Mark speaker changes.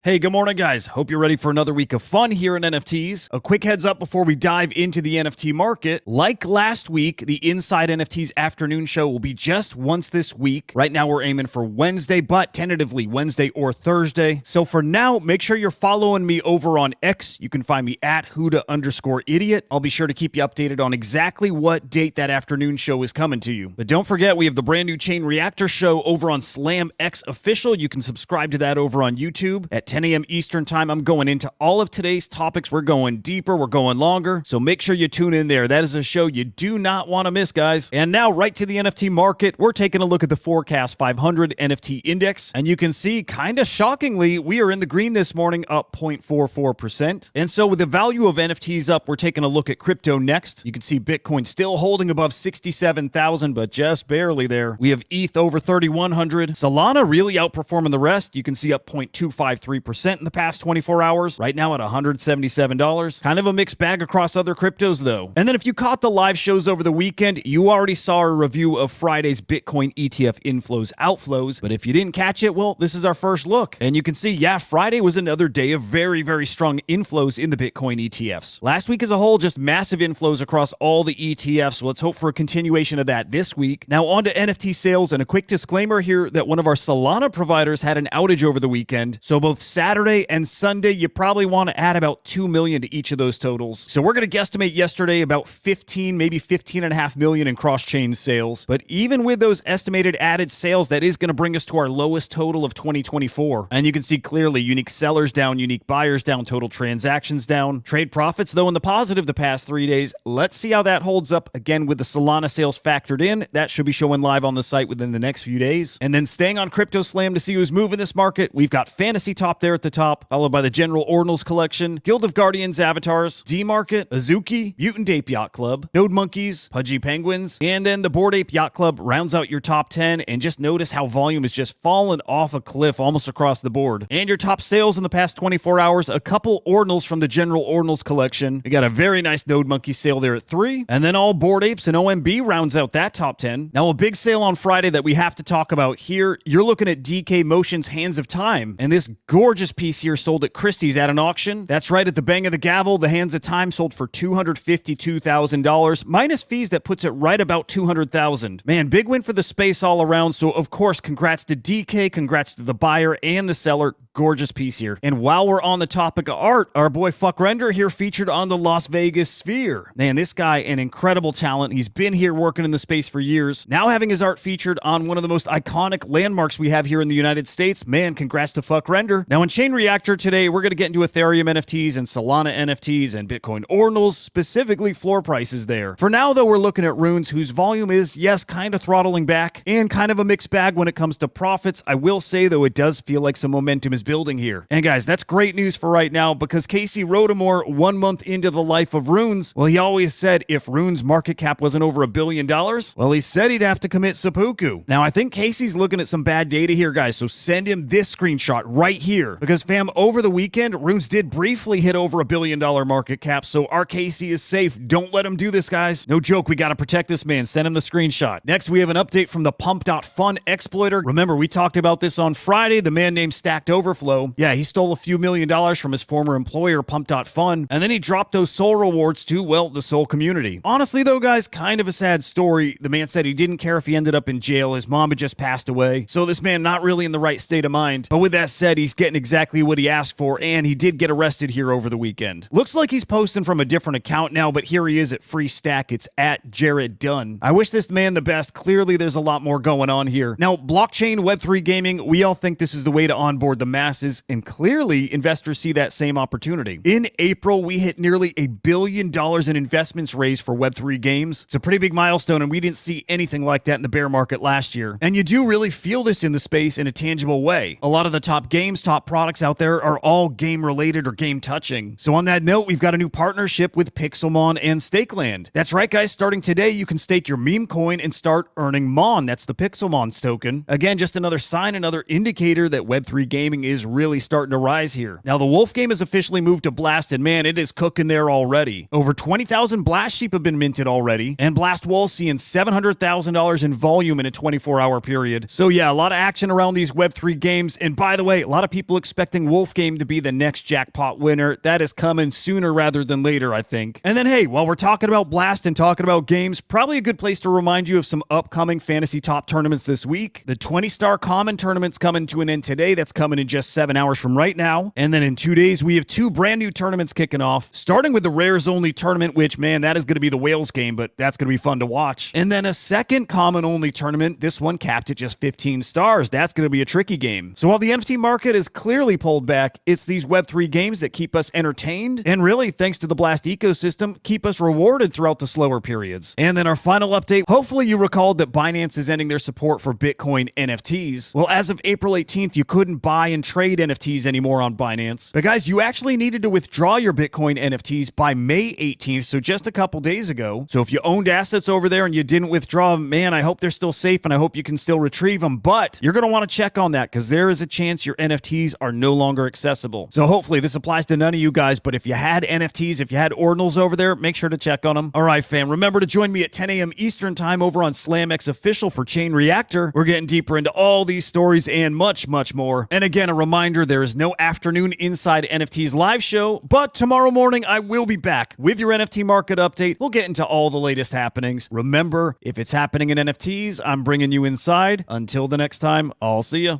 Speaker 1: Hey, good morning, guys. Hope you're ready for another week of fun here in NFTs. A quick heads up before we dive into the NFT market. Like last week, the Inside NFTs afternoon show will be just once this week. Right now, we're aiming for Wednesday, but tentatively Wednesday or Thursday. So for now, make sure you're following me over on X. You can find me at Huda_idiot. I'll be sure to keep you updated on exactly what date that afternoon show is coming to you. But don't forget, we have the brand new Chain Reactor show over on Slam X Official. You can subscribe to that over on YouTube at 10 a.m. Eastern time. I'm going into all of today's topics. We're going deeper, we're going longer, so make sure you tune in there. That is a show you do not want to miss, guys. And now, right to the NFT market, we're taking a look at the Forecast 500 NFT index, and you can see, kind of shockingly, we are in the green this morning, up 0.44%. And so with the value of NFTs up, we're taking a look at crypto next. You can see Bitcoin still holding above 67,000, but just barely there. We have ETH over 3,100. Solana really outperforming the rest. You can see up 0.253% in the past 24 hours, right now at $177. Kind of a mixed bag across other cryptos, though. And then if you caught the live shows over the weekend, you already saw a review of Friday's Bitcoin ETF inflows, outflows. But if you didn't catch it, well, this is our first look. And you can see, yeah, Friday was another day of very, very strong inflows in the Bitcoin ETFs. Last week as a whole, just massive inflows across all the ETFs. Let's hope for a continuation of that this week. Now on to NFT sales, and a quick disclaimer here that one of our Solana providers had an outage over the weekend. So both Saturday and Sunday, you probably want to add about 2 million to each of those totals. So we're going to guesstimate yesterday about 15, maybe 15.5 million in cross-chain sales. But even with those estimated added sales, that is going to bring us to our lowest total of 2024. And you can see clearly unique sellers down, unique buyers down, total transactions down. Trade profits, though, in the positive the past 3 days. Let's see how that holds up. Again, with the Solana sales factored in, that should be showing live on the site within the next few days. And then staying on CryptoSlam to see who's moving this market, we've got Fantasy Top there at the top, followed by the general Ordinals collection, Guild of Guardians avatars, D-Market, Azuki, Mutant Ape Yacht Club, Node Monkeys, Pudgy Penguins, and then the Bored Ape Yacht Club rounds out your top 10. And just notice how volume is just fallen off a cliff almost across the board. And your top sales in the past 24 hours, a couple Ordinals from the general Ordinals collection. We got a very nice Node Monkey sale there at 3, and then all Bored Apes and OMB rounds out that top 10. Now a big sale on Friday that we have to talk about here. You're looking at DK Motion's Hands of Time, and this gorgeous piece here sold at Christie's at an auction. That's right, at the bang of the gavel, the Hands of Time sold for $252,000 minus fees. That puts it right about $200,000. Man, big win for the space all around. So of course, congrats to DK, congrats to the buyer and the seller. Gorgeous piece here. And while we're on the topic of art, our boy Fuck Render here featured on the Las Vegas Sphere. Man, this guy, an incredible talent. He's been here working in the space for years. Now having his art featured on one of the most iconic landmarks we have here in the United States. Man, congrats to Fuck Render. Now in Chain Reactor today, we're going to get into Ethereum NFTs and Solana NFTs and Bitcoin Ordinals, specifically floor prices there. For now, though, we're looking at Runes, whose volume is, yes, kind of throttling back and kind of a mixed bag when it comes to profits. I will say, though, it does feel like some momentum is building here. And guys, that's great news for right now, because Casey Rodomore, 1 month into the life of Runes, well, he always said if Runes market cap wasn't over $1 billion, well, he said he'd have to commit Seppuku. Now, I think Casey's looking at some bad data here, guys, so send him this screenshot right here, because fam, over the weekend, Runes did briefly hit over $1 billion market cap, so our Casey is safe. Don't let him do this, guys. No joke, we gotta protect this man. Send him the screenshot. Next, we have an update from the Pumpdotfun exploiter. Remember, we talked about this on Friday, the man named Stacked Overflow. Yeah, he stole a few $1 million from his former employer, Pump.Fun, and then he dropped those soul rewards to, well, the soul community. Honestly, though, guys, kind of a sad story. The man said he didn't care if he ended up in jail. His mom had just passed away, so this man not really in the right state of mind. But with that said, he's getting exactly what he asked for, and he did get arrested here over the weekend. Looks like he's posting from a different account now, but here he is at Free Stack. It's at Jared Dunn. I wish this man the best. Clearly, there's a lot more going on here. Now, blockchain Web3 gaming, we all think this is the way to onboard the masses, and clearly investors see that same opportunity. In April, we hit nearly $1 billion in investments raised for Web3 games. It's a pretty big milestone, and we didn't see anything like that in the bear market last year. And you do really feel this in the space in a tangible way. A lot of the top games, top products out there are all game related or game touching. So on that note, we've got a new partnership with Pixelmon and Stakeland. That's right, guys. Starting today, you can stake your meme coin and start earning Mon. That's the Pixelmon's token. Again, just another sign, another indicator that Web3 gaming is really starting to rise here. Now, the Wolf game has officially moved to Blast, and man, it is cooking there already. Over 20,000 Blast Sheep have been minted already, and Blast Wall's seeing $700,000 in volume in a 24-hour period. So yeah, a lot of action around these Web3 games, and by the way, a lot of people people expecting Wolfgame to be the next jackpot winner. That is coming sooner rather than later, I think. And then, hey, while we're talking about Blast and talking about games, probably a good place to remind you of some upcoming Fantasy Top tournaments this week. The 20-star Common tournament's coming to an end today. That's coming in just 7 hours from right now. And then in 2 days, we have 2 brand new tournaments kicking off, starting with the Rares Only tournament, which, man, that is going to be the Whales game, but that's going to be fun to watch. And then a second Common Only tournament, this one capped at just 15 stars. That's going to be a tricky game. So while the NFT market is clearly pulled back, it's these Web3 games that keep us entertained, and really, thanks to the Blast ecosystem, keep us rewarded throughout the slower periods. And then our final update, hopefully you recalled that Binance is ending their support for Bitcoin NFTs. Well, as of April 18th, you couldn't buy and trade NFTs anymore on Binance. But guys, you actually needed to withdraw your Bitcoin NFTs by May 18th, so just a couple days ago. So if you owned assets over there and you didn't withdraw them, man, I hope they're still safe and I hope you can still retrieve them. But you're going to want to check on that because there is a chance your NFTs are no longer accessible. So hopefully this applies to none of you guys, but if you had NFTs, if you had Ordinals over there, make sure to check on them. All right, fam, remember to join me at 10 a.m. Eastern time over on SlamX Official for Chain Reactor. We're getting deeper into all these stories and much, much more. And again, a reminder, there is no afternoon Inside NFTs live show, but tomorrow morning I will be back with your NFT market update. We'll get into all the latest happenings. Remember, if it's happening in NFTs, I'm bringing you inside. Until the next time, I'll see ya.